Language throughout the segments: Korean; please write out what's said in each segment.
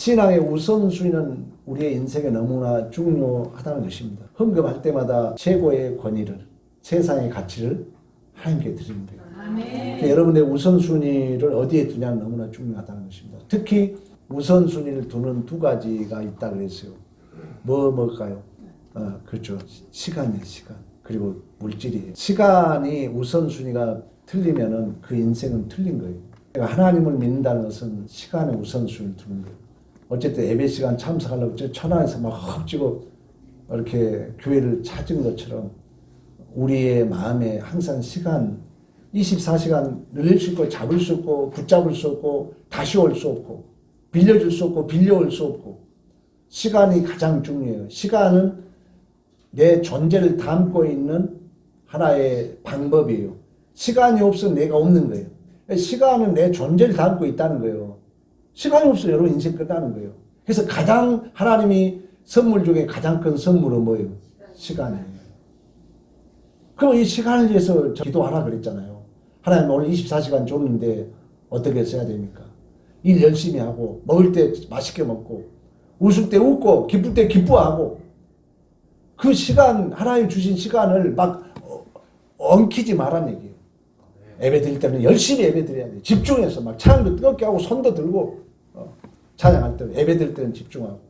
신앙의 우선순위는 우리의 인생에 너무나 중요하다는 것입니다. 헌금할 때마다 최고의 권위를, 세상의 가치를 하나님께 드리는 거예요. 그러니까 여러분의 우선순위를 어디에 두냐는 너무나 중요하다는 것입니다. 특히 우선순위를 두는 두 가지가 있다 그랬어요. 뭘까요? 그렇죠. 시간이에요, 시간. 그리고 물질이에요. 시간이 우선순위가 틀리면은 그 인생은 틀린 거예요. 그러니까 하나님을 믿는다는 것은 시간의 우선순위를 두는 거예요. 어쨌든 예배 시간 참석하려고 천안에서 막 헛지고 이렇게 교회를 찾은 것처럼 우리의 마음에 항상 시간 24시간 늘릴 수 있고 잡을 수 없고 붙잡을 수 없고 다시 올 수 없고 빌려줄 수 없고 빌려올 수 없고 시간이 가장 중요해요. 시간은 내 존재를 담고 있는 하나의 방법이에요. 시간이 없으면 내가 없는 거예요. 시간은 내 존재를 담고 있다는 거예요. 시간이 없으면 여러분 인생 끝나는 거예요. 그래서 가장 하나님이 선물 중에 가장 큰 선물은 뭐예요? 시간이에요. 그럼 이 시간을 위해서 기도하라 그랬잖아요. 하나님 오늘 24시간 줬는데 어떻게 써야 됩니까? 일 열심히 하고 먹을 때 맛있게 먹고 웃을 때 웃고 기쁠 때 기뻐하고 그 시간 하나님 주신 시간을 막 엉키지 말라는 얘기예요. 예배 드릴 때는 열심히 예배 드려야 돼요. 집중해서 막 찬양도 뜨겁게 하고 손도 들고 찬양할 때 예배 드릴 때는 집중하고.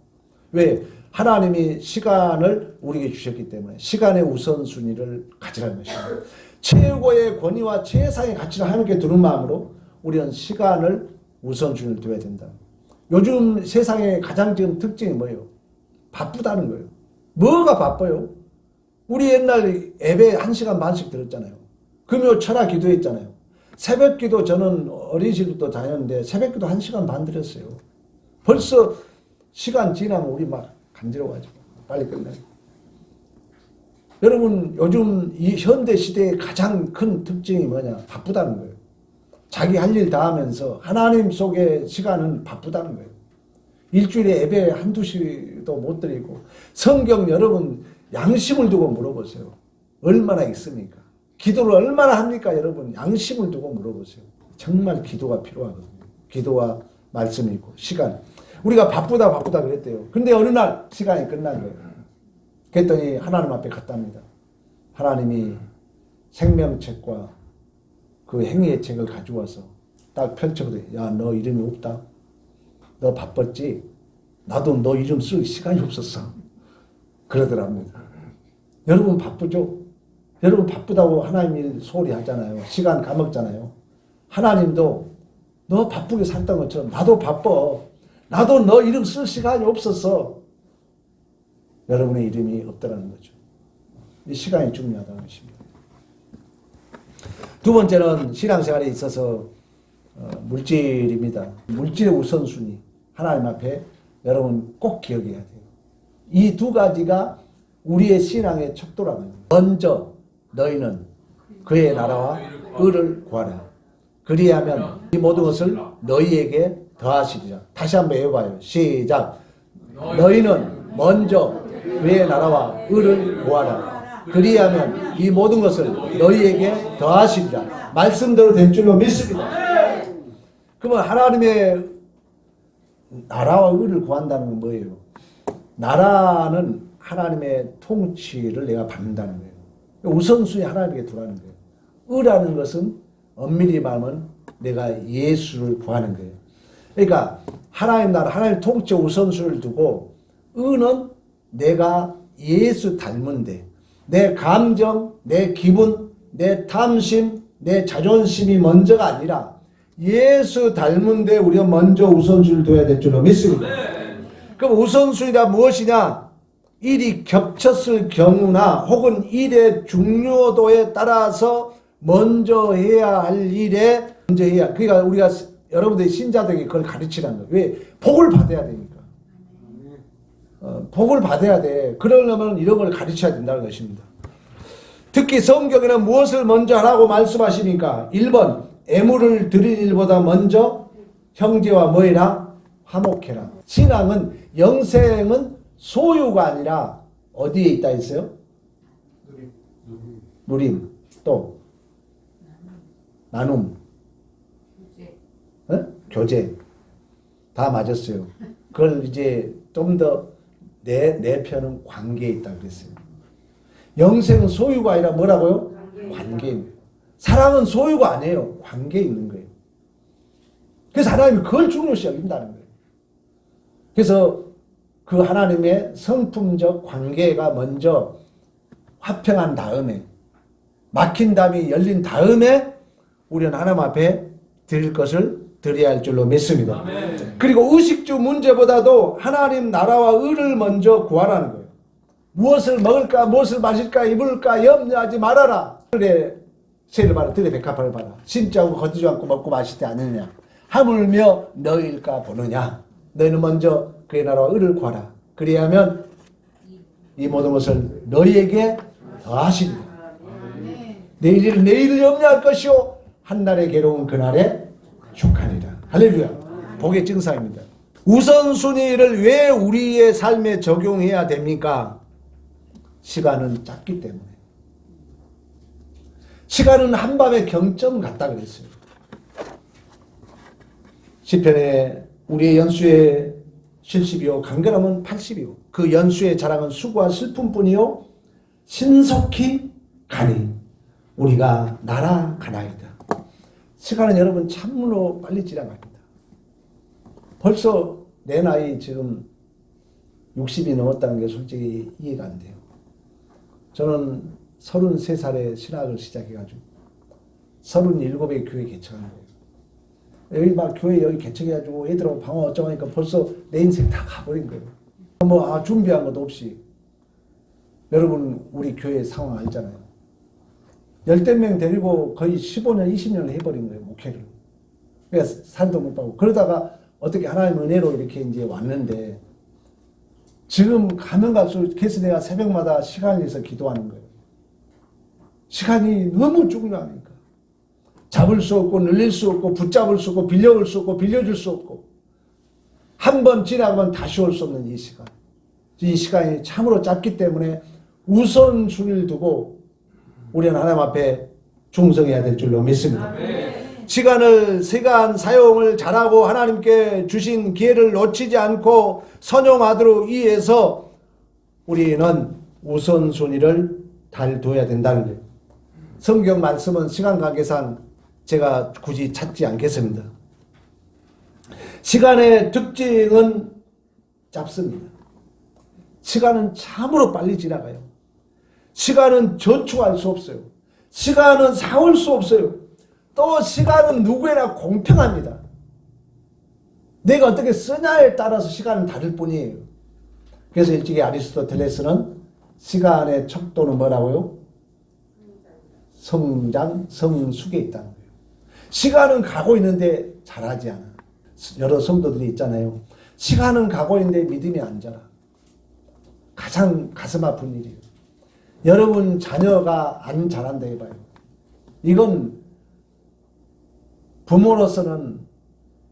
왜? 하나님이 시간을 우리에게 주셨기 때문에 시간의 우선순위를 가지라는 것입니다. 최고의 권위와 최상의 가치를 하나님께 두는 마음으로 우리는 시간을 우선순위를 둬야 된다. 요즘 세상의 가장 지금 특징이 뭐예요? 바쁘다는 거예요. 뭐가 바빠요? 우리 옛날 예배 1시간 반씩 들었잖아요. 금요 철야 기도했잖아요. 새벽 기도 저는 어린이집도 다녔는데 새벽 기도 1시간 반 들었어요. 벌써 시간 지나면 우리 막 간지러워가지고 빨리 끝나요. 여러분 요즘 이 현대 시대의 가장 큰 특징이 뭐냐? 바쁘다는 거예요. 자기 할 일 다 하면서 하나님 속의 시간은 바쁘다는 거예요. 일주일에 예배 한두 시도 못 드리고 성경 여러분 양심을 두고 물어보세요. 얼마나 있습니까? 기도를 얼마나 합니까 여러분? 양심을 두고 물어보세요. 정말 기도가 필요하거든요. 기도와 말씀이 있고 시간. 우리가 바쁘다 그랬대요. 근데 어느 날 시간이 끝난 거예요. 그랬더니 하나님 앞에 갔답니다. 하나님이 생명책과 그 행위의 책을 가져와서 딱 펼쳐보더니 야, 너 이름이 없다. 너 바빴지? 나도 너 이름 쓸 시간이 없었어. 그러더랍니다. 여러분 바쁘죠? 여러분 바쁘다고 하나님 일 소홀히 하잖아요. 시간 까먹잖아요. 하나님도 너 바쁘게 살던 것처럼 나도 바빠. 나도 너 이름 쓸 시간이 없었어. 여러분의 이름이 없다는 거죠. 이 시간이 중요하다는 것입니다. 두 번째는 신앙생활에 있어서 물질입니다. 물질의 우선순위. 하나님 앞에 여러분 꼭 기억해야 돼요. 이 두 가지가 우리의 신앙의 척도라는 거예요. 먼저 너희는 그의 나라와 의를 구하라. 그리하면 이 모든 것을 너희에게 더하시리라. 다시 한번 해봐요. 시작. 너희는 먼저 그의 나라와 의를 구하라. 그리하면 이 모든 것을 너희에게 더하시리라. 말씀대로 된 줄로 믿습니다. 그러면 하나님의 나라와 의를 구한다는 건 뭐예요? 나라는 하나님의 통치를 내가 받는다는 거예요. 우선순위 하나님에게 두라는 거예요. 의라는 것은 엄밀히 말하면 내가 예수를 구하는 거예요. 그러니까 하나님 나라, 하나님 통치 우선순위를 두고 의는 내가 예수 닮은데 내 감정, 내 기분, 내 탐심, 내 자존심이 먼저가 아니라 예수 닮은데 우리가 먼저 우선순위를 둬야 될 줄로 믿습니다. 그럼 우선순위가 무엇이냐? 일이 겹쳤을 경우나 혹은 일의 중요도에 따라서 먼저 해야 할 일에 먼저 해야. 그러니까 우리가 여러분들이 신자들에게 그걸 가르치라는 거예요. 왜? 복을 받아야 되니까. 복을 받아야 돼. 그러려면 이런 걸 가르쳐야 된다는 것입니다. 특히 성경에는 무엇을 먼저 하라고 말씀하십니까? 1번 애물을 드릴 일보다 먼저 형제와 뭐해라? 화목해라. 신앙은 영생은 소유가 아니라 어디에 있다 했어요? 누림. 또 나눔. 교제. 다 맞았어요. 그걸 이제 좀 더 내 편은 관계에 있다 그랬어요. 영생은 소유가 아니라 뭐라고요? 관계인 거예요. 사랑은 소유가 아니에요. 관계에 있는 거예요. 그래서 하나님이 그걸 중요시 여긴다는 거예요. 그래서 그 하나님의 성품적 관계가 먼저 화평한 다음에, 막힌 담이 열린 다음에 우리는 하나님 앞에 드릴 것을 드려야 할 줄로 믿습니다. 아멘. 그리고 의식주 문제보다도 하나님 나라와 의를 먼저 구하라는 거예요. 무엇을 먹을까, 무엇을 마실까, 입을까 염려하지 말아라. 그래 세를 받아, 들의 백합화를 받아. 심자고 거두지 않고 먹고 마실 때 아니느냐. 하물며 너희일까 보느냐. 너희는 먼저 그의 나라와 의를 구하라. 그리하면 이 모든 것을 너희에게 더하시리라. 내일을 내일을 염려할 것이요 한날의 괴로운 그날에 축하리라. 할렐루야. 복의 증상입니다. 우선순위를 왜 우리의 삶에 적용해야 됩니까? 시간은 짧기 때문에. 시간은 한밤의 경점 같다 그랬어요. 시편에 우리의 연수의 70이요 간결함은 80이요 그 연수의 자랑은 수고와 슬픔뿐이요 신속히 가니 우리가 날아가나이다. 시간은 여러분 참으로 빨리 지나갑니다. 벌써 내 나이 지금 60이 넘었다는 게 솔직히 이해가 안 돼요. 저는 33살에 신학을 시작해가지고 37에 교회 개척한 거예요. 여기 막 교회 여기 개척해가지고 애들하고 방어 어쩌고 하니까 벌써 내 인생 다 가버린 거예요. 준비한 것도 없이. 여러분 우리 교회 상황 알잖아요. 10명 데리고 거의 15년 20년을 해버린 거예요. 목회를. 그래서 살도 못 받고 그러다가 어떻게 하나님 은혜로 이렇게 이제 왔는데 지금 가면 갈수록 그래서 내가 새벽마다 시간을 내서 기도하는 거예요. 시간이 너무 중요하니까. 잡을 수 없고 늘릴 수 없고 붙잡을 수 없고 빌려올 수 없고 빌려줄 수 없고 한 번 지나가면 다시 올 수 없는 이 시간. 이 시간이 참으로 짧기 때문에 우선순위를 두고 우리는 하나님 앞에 충성해야 될 줄로 믿습니다. 시간 사용을 잘하고 하나님께 주신 기회를 놓치지 않고 선용하도록 위해서 우리는 우선순위를 잘 둬야 된다는 거예요. 성경 말씀은 시간 관계상 제가 굳이 찾지 않겠습니다. 시간의 특징은 짧습니다. 시간은 참으로 빨리 지나가요. 시간은 저축할 수 없어요. 시간은 사올 수 없어요. 또 시간은 누구에나 공평합니다. 내가 어떻게 쓰냐에 따라서 시간은 다를 뿐이에요. 그래서 일찍이 아리스토텔레스는 시간의 척도는 뭐라고요? 성장, 성숙에 있다는 거예요. 시간은 가고 있는데 잘하지 않아. 여러 성도들이 있잖아요. 시간은 가고 있는데 믿음이 안 자라. 가장 가슴 아픈 일이에요. 여러분 자녀가 안 자란다 해봐요. 이건 부모로서는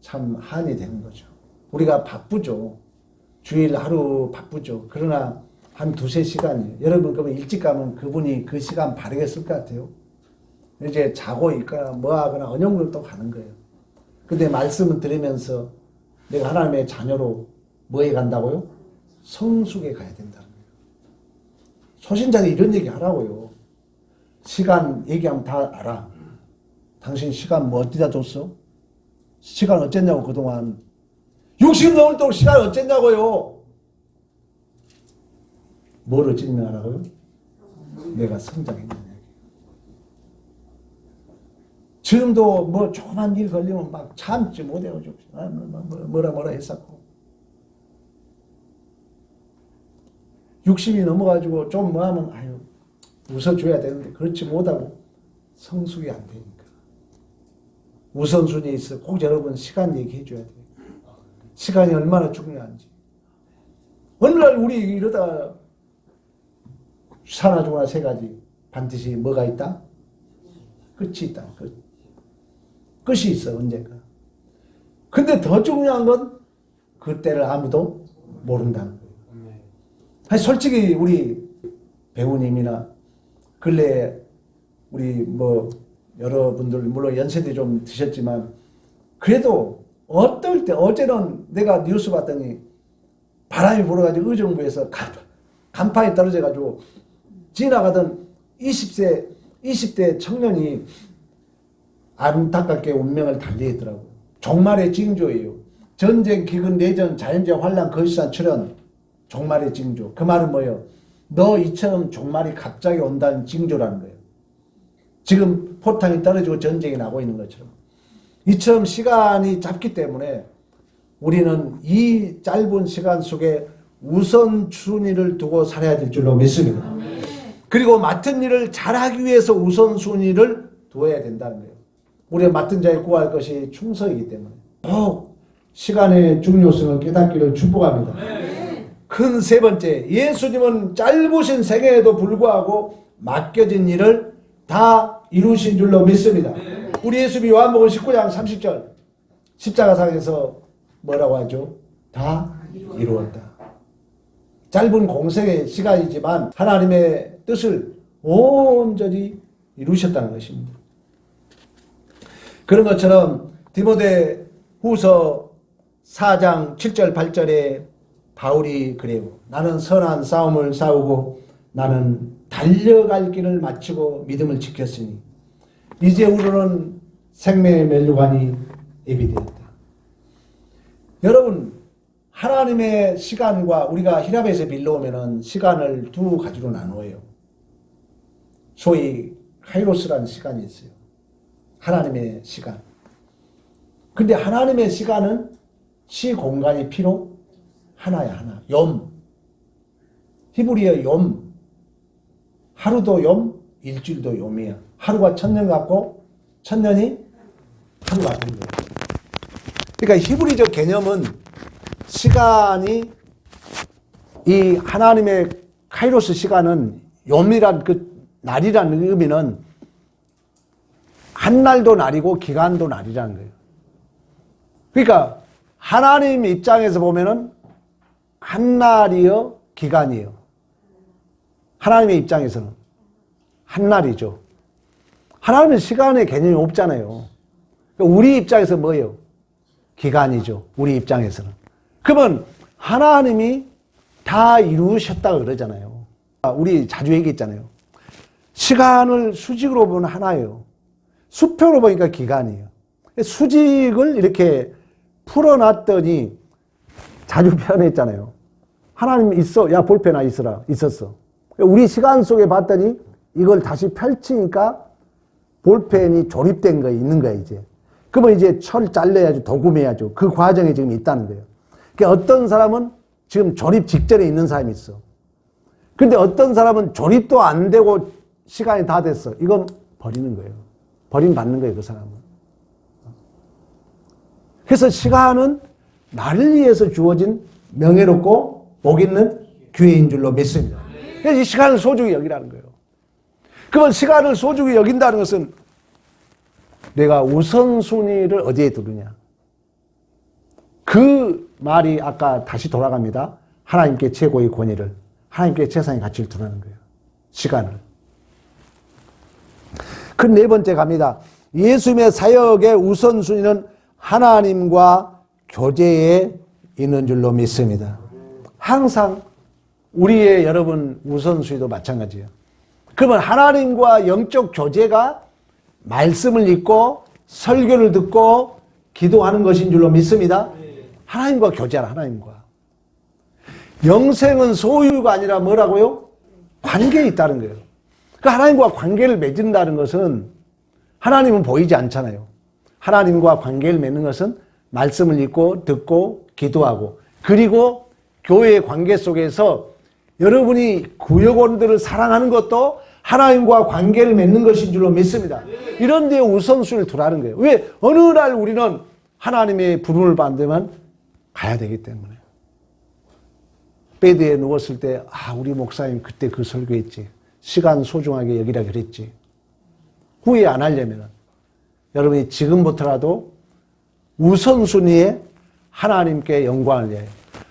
참 한이 되는 거죠. 우리가 바쁘죠. 주일 하루 바쁘죠. 그러나 한 두세 시간이에요. 여러분 그러면 일찍 가면 그분이 그 시간 바르게 쓸 것 같아요. 이제 자고 있거나 뭐 하거나 언영을 또 가는 거예요. 근데 말씀을 들으면서 내가 하나님의 자녀로 뭐에 간다고요? 성숙에 가야 된다는 거예요. 초신자들이 이런 얘기 하라고요. 시간 얘기하면 다 알아. 당신 시간 뭐 어디다 줬어? 시간 어쨌냐고 그동안 60 넘을 동안 시간 어쨌냐고요. 뭐를 증명하라고요? 내가 성장했느냐. 지금도 뭐 조그만 일 걸리면 막 참지 못해가지고 뭐라 했었고 60이 넘어가지고 좀 뭐 하면 아유 웃어줘야 되는데 그렇지 못하고 성숙이 안 되니까 우선순위에 있어. 꼭 여러분 시간 얘기해 줘야 돼요. 시간이 얼마나 중요한지. 어느 날 우리 이러다 사나 죽으나 세 가지 반드시 뭐가 있다? 끝이 있다. 끝이 있어 언젠가. 근데 더 중요한 건 그때를 아무도 모른다는 거예요. 아니, 솔직히 우리 배우님이나 근래에 우리 뭐 여러분들 물론 연세대 좀 드셨지만 그래도 어떨 때 어제는 내가 뉴스 봤더니 바람이 불어가지고 의정부에서 간판이 떨어져가지고 지나가던 20대 청년이 안타깝게 운명을 달리했더라고요. 종말의 징조예요. 전쟁, 기근, 내전, 자연재해, 환란, 거짓말, 출현, 종말의 징조. 그 말은 뭐예요? 너 이처럼 종말이 갑자기 온다는 징조라는 거예요. 지금 포탄이 떨어지고 전쟁이 나고 있는 것처럼. 이처럼 시간이 짧기 때문에 우리는 이 짧은 시간 속에 우선순위를 두고 살아야 될 줄로 믿습니다. 그리고 맡은 일을 잘하기 위해서 우선순위를 두어야 된다는 거예요. 우리가 맡은 자에 구할 것이 충성이기 때문에 더욱 시간의 중요성을 깨닫기를 축복합니다. 큰 세 번째, 예수님은 짧으신 생애에도 불구하고 맡겨진 일을 다 이루신 줄로 믿습니다. 우리 예수님이 요한복음 19장 30절 십자가상에서 뭐라고 하죠? 다 이루었다. 짧은 공생의 시간이지만 하나님의 뜻을 온전히 이루셨다는 것입니다. 그런 것처럼 디모데 후서 4장 7절 8절에 바울이 그래요. 나는 선한 싸움을 싸우고 나는 달려갈 길을 마치고 믿음을 지켰으니 이제 우리는 생명의 면류관이 예비되었다. 여러분, 하나님의 시간과 우리가 히라베에서 빌려오면은 시간을 두 가지로 나누어요. 소위 카이로스라는 시간이 있어요. 하나님의 시간. 근데 하나님의 시간은 시공간이 필요 하나야, 하나. 욤. 히브리어 욤. 하루도 욤, 일주일도 욤이야. 하루가 1000년 같고 1000년이 하루 같은 거예요. 그러니까 히브리적 개념은 시간이 이 하나님의 카이로스 시간은 욤이란 그 날이라는 의미는 한 날도 날이고 기간도 날이라는 거예요. 그러니까 하나님 입장에서 보면은 한 날이요 기간이요. 하나님의 입장에서는 한 날이죠. 하나님은 시간의 개념이 없잖아요. 그러니까 우리 입장에서 뭐예요? 기간이죠. 우리 입장에서는. 그러면 하나님이 다 이루셨다고 그러잖아요. 우리 자주 얘기했잖아요. 시간을 수직으로 보면 하나예요. 수평으로 보니까 기간이에요. 수직을 이렇게 풀어놨더니 자주 표현했잖아요. 하나님 있어. 야, 볼펜 하나 있어라. 있었어. 우리 시간 속에 봤더니 이걸 다시 펼치니까 볼펜이 조립된 거 있는 거야, 이제. 그러면 이제 철 잘라야죠. 도금해야죠. 그 과정에 지금 있다는 거예요. 그러니까 어떤 사람은 지금 조립 직전에 있는 사람이 있어. 근데 어떤 사람은 조립도 안 되고 시간이 다 됐어. 이건 버리는 거예요. 버림받는 거예요, 그 사람은. 그래서 시간은 나를 위해서 주어진 명예롭고 복 있는 기회인 줄로 믿습니다. 그래서 이 시간을 소중히 여기라는 거예요. 그러면 시간을 소중히 여긴다는 것은 내가 우선순위를 어디에 두느냐. 그 말이 아까 다시 돌아갑니다. 하나님께 최고의 권위를, 하나님께 최상의 가치를 두라는 거예요. 시간을. 그 네 번째 갑니다. 예수님의 사역의 우선순위는 하나님과 교제에 있는 줄로 믿습니다. 항상 우리의 여러분 우선순위도 마찬가지예요. 그러면 하나님과 영적 교제가 말씀을 읽고 설교를 듣고 기도하는 것인 줄로 믿습니다. 하나님과 교제하라, 하나님과. 영생은 소유가 아니라 뭐라고요? 관계에 있다는 거예요. 그러니까 하나님과 관계를 맺는다는 것은 하나님은 보이지 않잖아요. 하나님과 관계를 맺는 것은 말씀을 읽고 듣고 기도하고 그리고 교회의 관계 속에서 여러분이 구역원들을 사랑하는 것도 하나님과 관계를 맺는 것인 줄로 믿습니다. 이런 데에 우선순위를 두라는 거예요. 왜? 어느 날 우리는 하나님의 부름을 받으면 가야 되기 때문에. 베드에 누웠을 때 우리 목사님 그때 그 설교했지. 시간 소중하게 여기라 그랬지. 후회 안 하려면 여러분이 지금부터라도 우선순위에 하나님께 영광을 위하여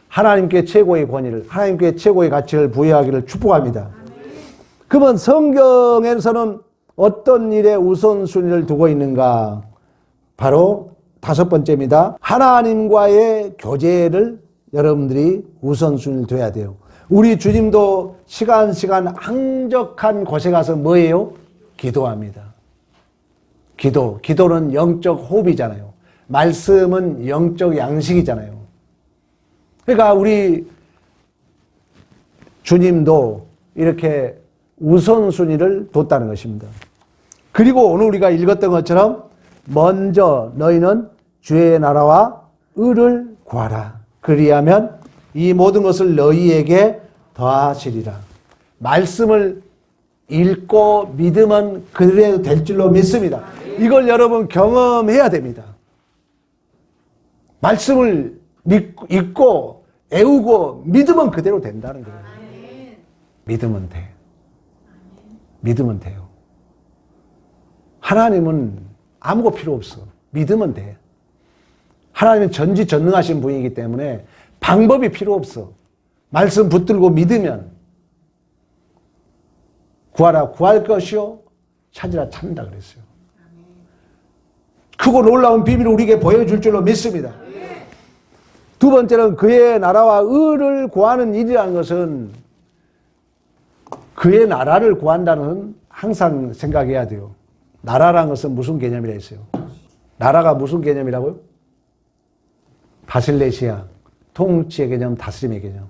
하나님께 최고의 권위를 하나님께 최고의 가치를 부여하기를 축복합니다. 그러면 성경에서는 어떤 일에 우선순위를 두고 있는가? 바로 다섯 번째입니다. 하나님과의 교제를 여러분들이 우선순위를 둬야 돼요. 우리 주님도 시간 항적한 곳에 가서 뭐예요? 기도합니다. 기도는 영적 호흡이잖아요. 말씀은 영적 양식이잖아요. 그러니까 우리 주님도 이렇게 우선순위를 뒀다는 것입니다. 그리고 오늘 우리가 읽었던 것처럼 먼저 너희는 주의 나라와 의를 구하라. 그리하면 이 모든 것을 너희에게 더하시리라. 말씀을 읽고 믿으면 그래도 될 줄로 믿습니다. 이걸 여러분 경험해야 됩니다. 말씀을 읽고 애우고 믿으면 그대로 된다는 거예요. 믿으면 돼. 믿으면 돼요. 하나님은 아무것도 필요 없어. 믿으면 돼. 하나님은 전지전능하신 분이기 때문에 방법이 필요 없어. 말씀 붙들고 믿으면 구하라 구할 것이요 찾으라 찾는다 그랬어요. 크고 놀라운 비밀을 우리에게 보여줄 줄로 믿습니다. 두 번째는 그의 나라와 의를 구하는 일이라는 것은 그의 나라를 구한다는 것은 항상 생각해야 돼요. 나라라는 것은 무슨 개념이라 했어요? 나라가 무슨 개념이라고요? 바실레시아, 통치의 개념, 다스림의 개념.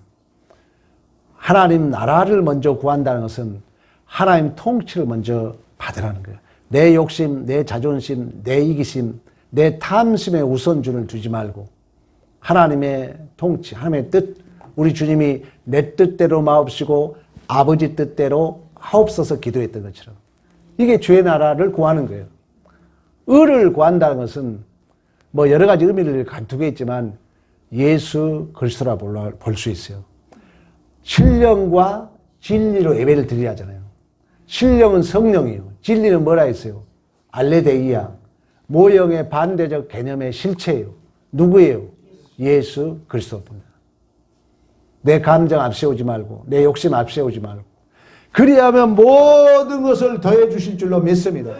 하나님 나라를 먼저 구한다는 것은 하나님 통치를 먼저 받으라는 거예요. 내 욕심, 내 자존심, 내 이기심, 내 탐심에 우선순위를 두지 말고 하나님의 통치, 하나님의 뜻, 우리 주님이 내 뜻대로 마옵시고 아버지 뜻대로 하옵소서 기도했던 것처럼 이게 주의 나라를 구하는 거예요. 의를 구한다는 것은 뭐 여러 가지 의미를 갖추고 있지만 예수 그리스도라 볼 수 있어요. 신령과 진리로 예배를 드려야 하잖아요. 신령은 성령이에요. 진리는 뭐라 했어요? 알레데이아, 모형의 반대적 개념의 실체예요. 누구예요? 예수 그리스도입니다. 내 감정 앞세우지 말고 내 욕심 앞세우지 말고 그리하면 모든 것을 더해 주실 줄로 믿습니다.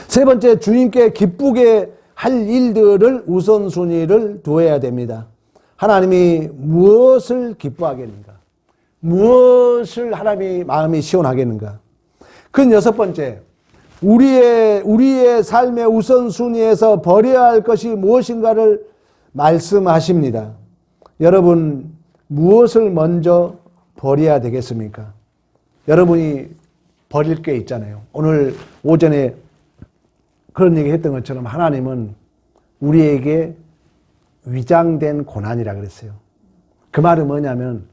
세 번째, 주님께 기쁘게 할 일들을 우선순위를 두어야 됩니다. 하나님이 무엇을 기뻐하겠는가? 무엇을 하나님이 마음이 시원하겠는가? 그 여섯 번째, 우리의 삶의 우선순위에서 버려야 할 것이 무엇인가를 말씀하십니다. 여러분, 무엇을 먼저 버려야 되겠습니까? 여러분이 버릴 게 있잖아요. 오늘 오전에 그런 얘기 했던 것처럼 하나님은 우리에게 위장된 고난이라 그랬어요. 그 말은 뭐냐면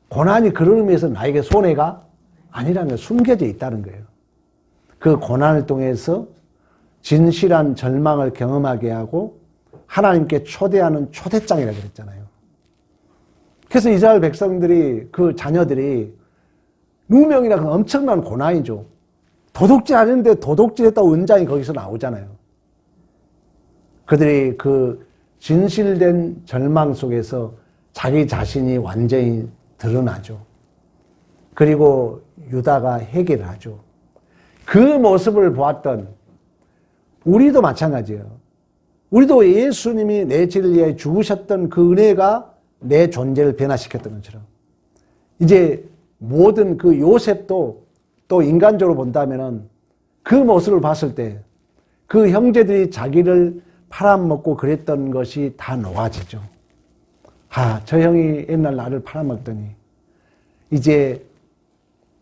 고난이 그런 의미에서 나에게 손해가 아니라는 거예요. 숨겨져 있다는 거예요. 그 고난을 통해서 진실한 절망을 경험하게 하고 하나님께 초대하는 초대장이라 그랬잖아요. 그래서 이스라엘 백성들이 그 자녀들이 누명이라 그 엄청난 고난이죠. 도둑질 하는데 도둑질했다고 은장이 거기서 나오잖아요. 그들이 그 진실된 절망 속에서 자기 자신이 완전히 드러나죠. 그리고 유다가 해결을 하죠. 그 모습을 보았던 우리도 마찬가지예요. 우리도 예수님이 내 죄를 위해 죽으셨던 그 은혜가 내 존재를 변화시켰던 것처럼 이제 모든 그 요셉도 또 인간적으로 본다면은 그 모습을 봤을 때 그 형제들이 자기를 팔아먹고 그랬던 것이 다 녹아지죠. 아, 저 형이 옛날 나를 팔아먹더니 이제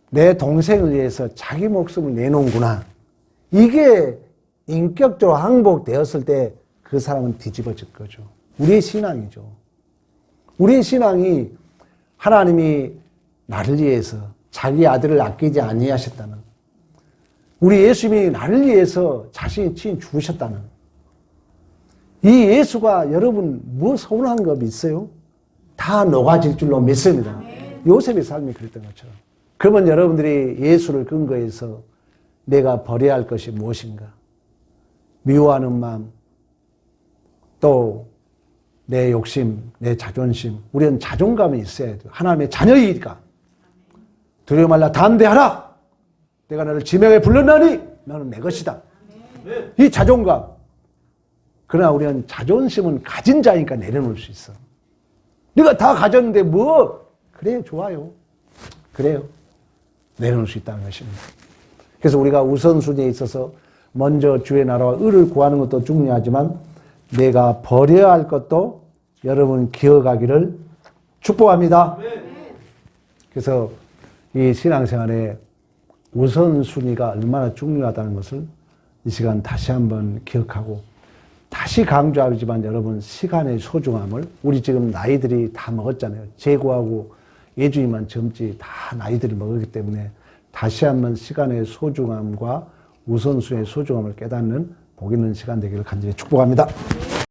내 동생을 위해서 자기 목숨을 내놓은구나. 이게 인격적으로 항복되었을 때 그 사람은 뒤집어질 거죠. 우리의 신앙이죠. 우리의 신앙이 하나님이 나를 위해서 자기 아들을 아끼지 아니하셨다는, 우리 예수님이 나를 위해서 자신이 친히 죽으셨다는, 이 예수가 여러분 뭐 서운한 거 있어요? 다 녹아질 줄로 믿습니다. 요셉의 삶이 그랬던 것처럼. 그러면 여러분들이 예수를 근거해서 내가 버려야 할 것이 무엇인가? 미워하는 마음, 또 내 욕심, 내 자존심. 우리는 자존감이 있어야 돼요. 하나님의 자녀이니까. 두려워 말라, 담대하라. 내가 너를 지명에 불렀나니 너는 내 것이다. 이 자존감. 그러나 우리는 자존심은 가진 자니까 내려놓을 수 있어. 네가 다 가졌는데 뭐? 그래, 좋아요. 그래요. 내려놓을 수 있다는 것입니다. 그래서 우리가 우선순위에 있어서 먼저 주의 나라와 의를 구하는 것도 중요하지만 내가 버려야 할 것도 여러분 기억하기를 축복합니다. 그래서 이 신앙생활에 우선순위가 얼마나 중요하다는 것을 이 시간 다시 한번 기억하고 다시 강조하지만 여러분 시간의 소중함을 우리 지금 나이들이 다 먹었잖아요. 재고하고 예주님만 젊지 다 나이들이 먹었기 때문에 다시 한번 시간의 소중함과 우선순위의 소중함을 깨닫는 복 있는 시간 되기를 간절히 축복합니다.